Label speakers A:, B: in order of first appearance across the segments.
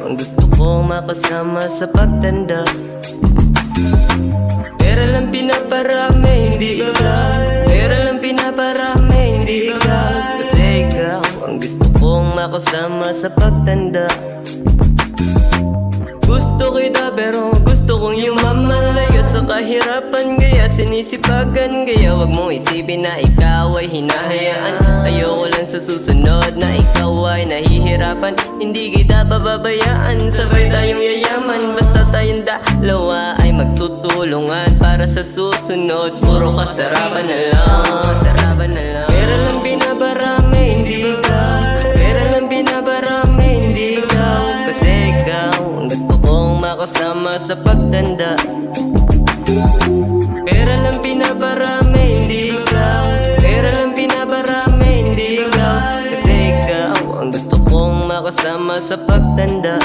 A: ang gusto ko makasama sa pagtanda. Pera lang pinaparami, hindi ikaw. Pera lang pinaparami, hindi ikaw. Kasi ikaw ang gusto kong makasama sa pagtanda. Gusto kita pero gusto kong yumamalayo sa kahirapan. Kaya sinisipagan, kaya wag mong isipin na ikaw ay hinahayaan. Ayoko lang sa susunod na ikaw ay nahihirapan. Hindi kita pababayaan, sabay tayong yayaman. Basta tayong dalawa ay magtutulungan. Para sa susunod, puro kasarapan na lang. Sarapan na lang. Pera lang binabarami, hindi ikaw. Pera lang binabarami, hindi ikaw. Kasi ikaw ang gusto kong makasama sa pagtanda. Pera lang pinabarami, hindi ikaw. Pera lang pinabarami, hindi ikaw. Kasi ikaw ang gusto kong makasama sa pagtanda.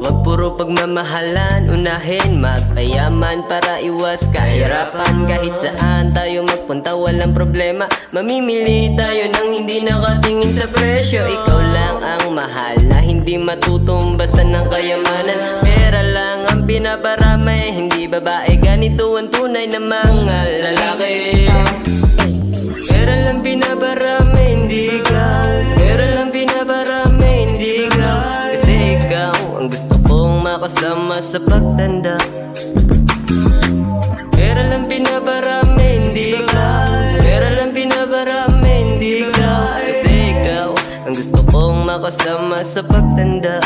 A: Wag puro pagmamahalan, unahin magpayaman para iwas kahirapan. Kahit saan tayo magpunta walang problema. Mamimili tayo ng hindi nakatingin sa presyo. Ikaw lang ang mahal na hindi matutumbasan ng kayamanan. Pera lang ang pinaparami, hindi babae. Ganito ang tunay na mga lalaki. Pera lang pinaparami, hindi ikaw. Pera lang pinaparami, hindi ikaw. Kasi ikaw ang gusto kong makasama sa pagtanda. Pera lang pinaparami, hindi ikaw. Pera lang pinaparami, hindi ikaw. Kasi ikaw ang gusto kong makasama sa pagtanda.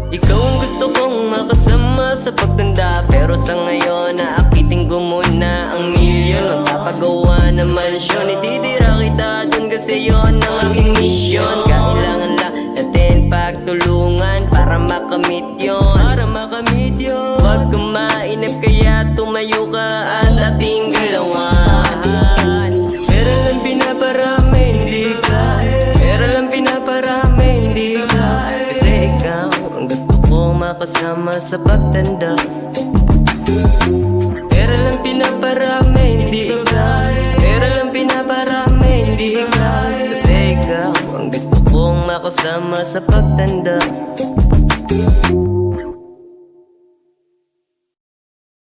A: Ikaw ang gusto kong makasama sa pagtanda. Pero sa ngayon naakiting ko muna ang milyon. Magpapagawa ng mansyon, ititira kita dun kasi yon ang aking misyon. Kailangan lang natin pagtulungan para makamit yon. Para makamit yon. Wag kang mainip kaya tumayo ka at ating galawan. Pera lang pinaparami, hindi ka. Pera lang pinaparami, hindi ka. Kasi ikaw ang gusto kong makasama sa pagtanda. Pera lang pinaparami, hindi ikaw. Pera lang pinaparami, hindi ikaw. Kasi ikaw ang gusto kong makasama sa pagtanda.